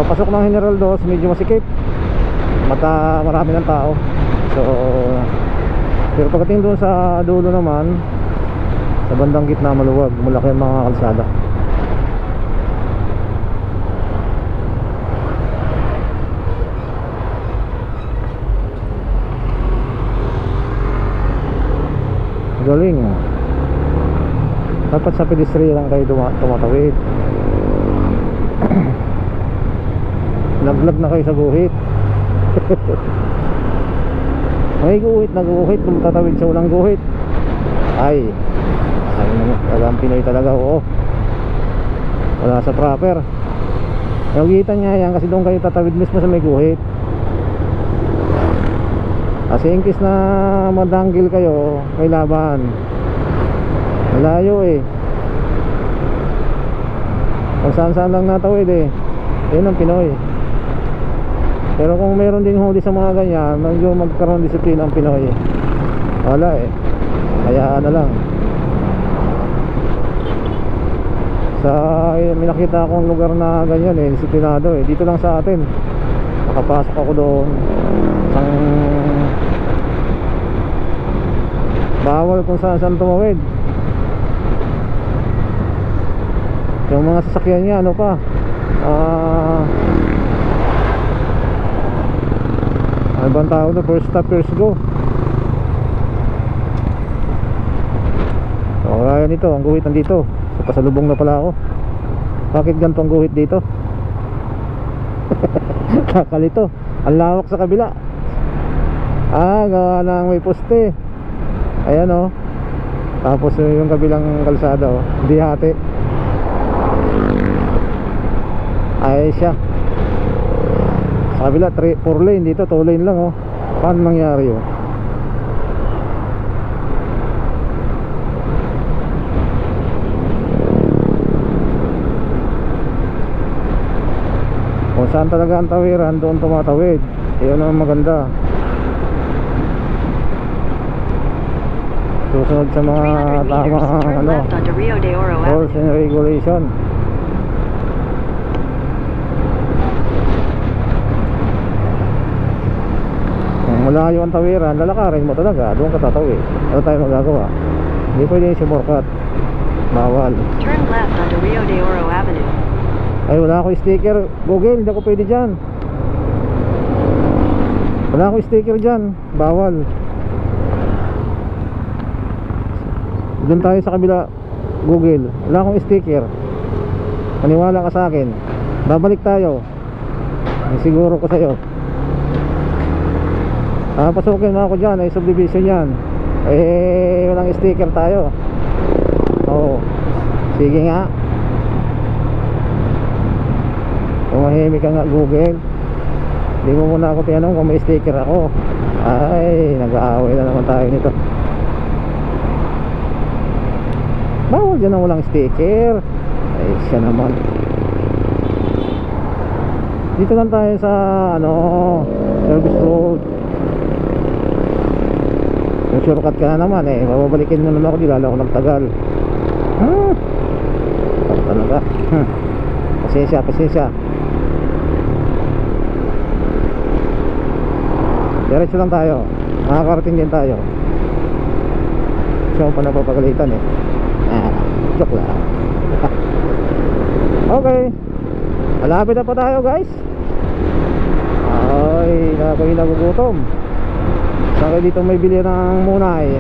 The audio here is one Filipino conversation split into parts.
papasok ng General Dos medyo masikip, marami ng tao. So pero pagdating doon sa dulo naman, sa bandang gitna maluwag, malaki ang mga kalsada. Galing. Dapat sa pedestrian lang kayo tumatawid. Naglag na kayo sa guhit. May guhit, nag-guhit, tatawid sa ulang guhit. Ay naman, talagang Pinoy talaga, oo. Wala sa proper. Nagitan niya yan kasi doon kayo tatawid mismo sa may guhit. Kasi in case na madanggil kayo, may laban. Malayo eh. Kung saan-saan lang natawid eh. Yun ang Pinoy. Pero kung meron din huli sa mga ganyan, medyo magkaroon disiplina ang Pinoy. Wala eh, hayaan na lang. Sa may nakita akong lugar na ganyan eh, disiplinado eh. Dito lang sa atin, nakapasok ako doon, isang bawal kung saan tumawid. Yung mga sasakyan niya, ano pa, ano bang tawag na, first stop first go. So kaya nito, ang guhit nandito. So pasalubong na pala ako. Bakit ganito ang guhit dito? Kakalito, ang lawak sa kabila. Gawa ng may poste. Ayan o. Tapos yung kabilang kalsada o, hindi hati. Ay siya. Sa kabila 4 lane, dito 2 lane lang oh. Paano nangyari yun? Kung saan talaga ang tawiran, doon tumatawid. Iyon ang maganda. Susunod sa mga tamang rules and regulation. Malayo ang tawiran, lalakarin mo talaga, doon ka tatawid. Ano tayo magagawa? Hindi pwede yung shortcut, bawal. Turn left onto Rio de Oro Avenue. Ay wala akong sticker, Google, hindi ako pwede dyan. Wala akong sticker dyan, bawal. Doon tayo sa kabila, Google, wala akong sticker. Maniwala ka sa akin, babalik tayo. Siguro ko sa'yo. Pasukin mo ako dyan, ay subdivision yan. Walang sticker tayo. Oo. Sige nga. Tumahimik ka nga Google. Hindi mo muna ako tinanong kung may sticker ako. Ay, nag-aaway na naman tayo nito. Bawal dyan ang walang sticker. Ay, siya naman. Dito lang tayo sa service road. Yung shortcut ka na naman eh, bababalikin mo naman ako, di lalo ako nagtagal. Talaga. Pasensya. Diretso lang tayo, makakarating din tayo. Siya pa napapagalitan eh. Joke lang. Okay, malapit na pa tayo guys. Ay, ako'y nagugutom. Saka dito may bili ng munay.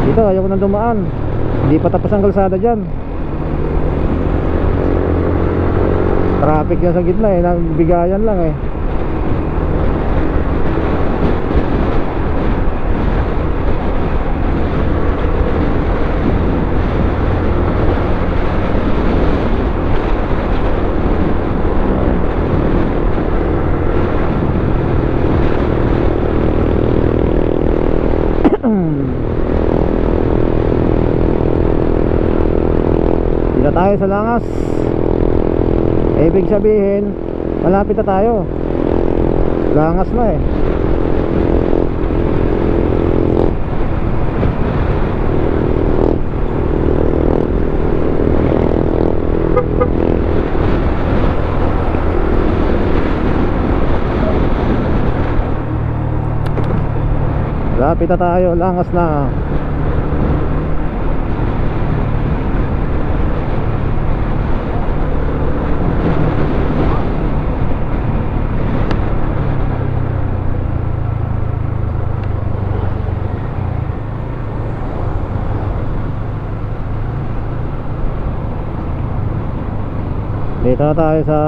Dito ayaw ko nang dumaan. Hindi pa tapos ang kalsada dyan. Traffic yan sa gitna eh, nagbigayan lang eh. Dito tayo sa Langas. Ibig sabihin malapit na tayo. Langas na eh. malapit na tayo, langas na. Dito na tayo sa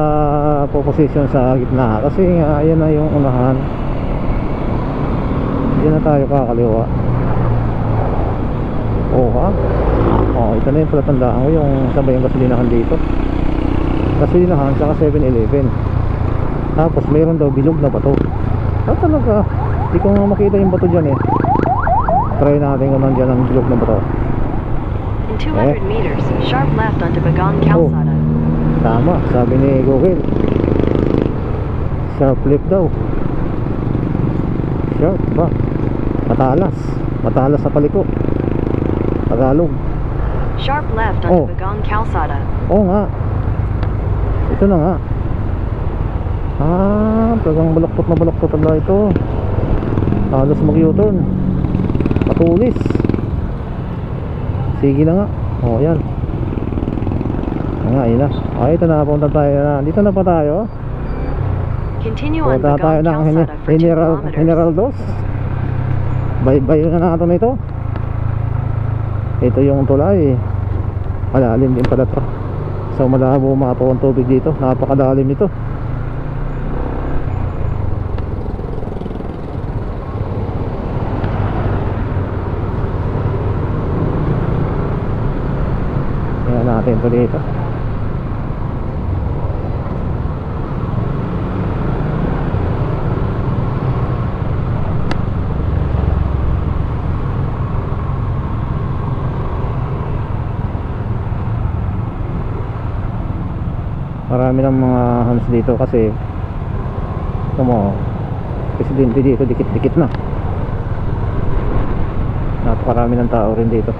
position sa gitna kasi ayan na yung unahan. Hindi na tayo kakaliwa. Oh ha? Oh, ito na yung palatandaan ko, yung sabay yung gasolinahan dito. Gasolinahan saka 7-Eleven. Tapos mayroon daw bilog na bato. Talaga, hindi ko nga makita yung bato dyan eh. Try natin kung nandiyan ang bilog na bato. In 200 meters, sharp left onto Bagon Calzada. Tama, sabi ni Google. Sharp left daw. Sharp ba? Matalas. Matalas sa paliko. Tagalog. Sharp left onto Bagon Calzada. Oo nga. Ito na nga. Talagang balaktot na balaktot na ito. Halos mag-U-turn. Matulis. Sige na nga. Oh, yan. Ayun na. Ito na, punta tayo na. Dito na pa tayo. Continue on Punta tayo Bagon ng Calzada for 2 kilometers. General Dos. Bye-bye na natin ito. Ito yung tulay. Malalim din pala ito. So malabo mapo ang tubig dito. Napakalalim ito. Tingnan natin ito dito. Marami ng mga hams dito kasi presidente dito dikit-dikit na. Napakarami ng tao rin dito.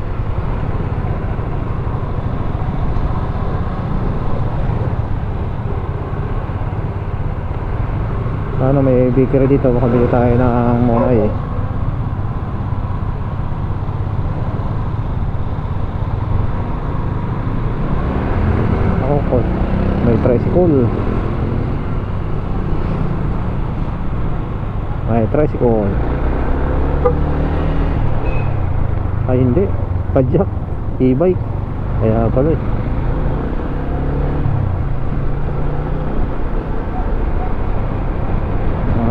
Ano, may bakery dito, baka bili tayo ng monay eh. May tricycle. May tricycle. Ay hindi, pajak, e-bike. Kaya pala eh.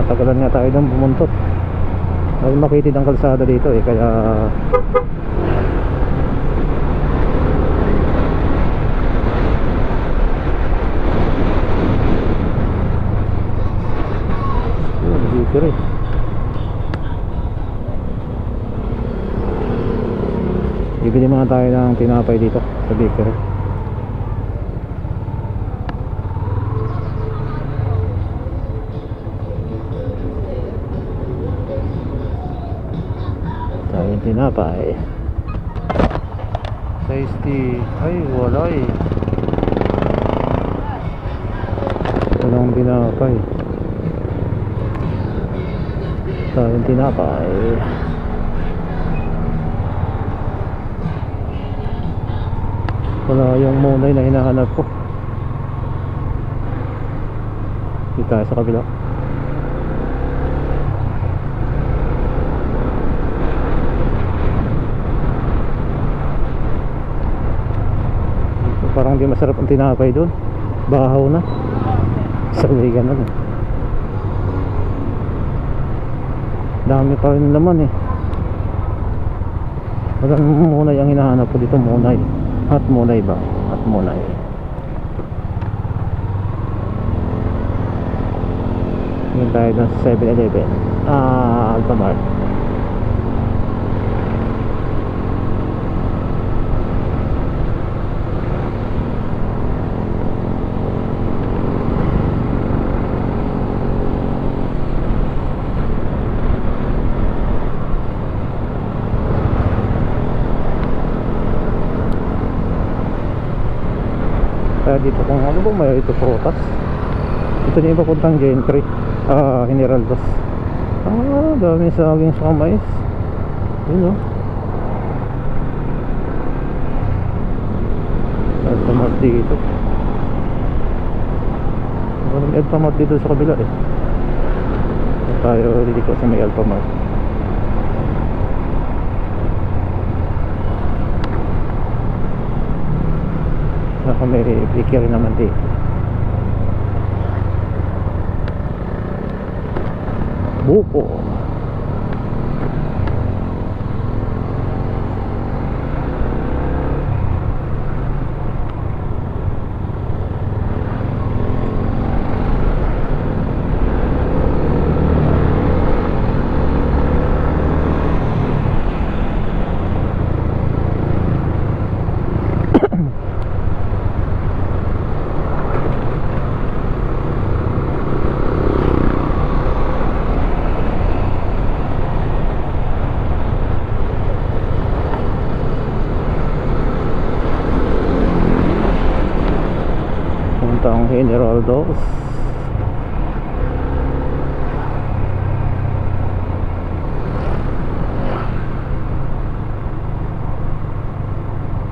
Matagalan nga tayo doon bumuntot. Ay makitid ang kalsada dito eh, kaya bakery. Bibili mga tayo ng tinapay dito sa bakery. Tayong tinapay. Tasty. Ay wala eh. Walang tinapay. Tayong tinapay. Wala yung monay na hinahanap ko. Dito tayo sa kabila. Dito parang di masarap ang tinapay doon. Bahaw na. Sabi ganun. Dami pa rin laman eh. Walang munay ang hinahanap ko dito, munay. Hot munay ba? Hot munay. Ngayon tayo doon sa 7-Eleven. Alphamart. Kaya dito kung ano ba may ito prutas. Ito na yung papuntang Gentry, General Dos. Dami saging sa mais. Yun o. Alphamart dito. Walang Alphamart dito sa kabila eh. Tayo dito sa may Alphamart. Saka may bakery naman dito. Buko. Puntang General Dos.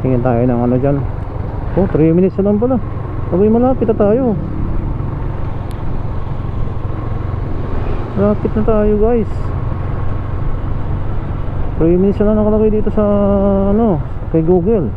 Tingin tayo ng ano dyan. Oh, 3 minutes na lang pala. Sabay malapit na tayo. Malapit na tayo guys. 3 minutes na lang nakalagay dito sa ano, kay Google.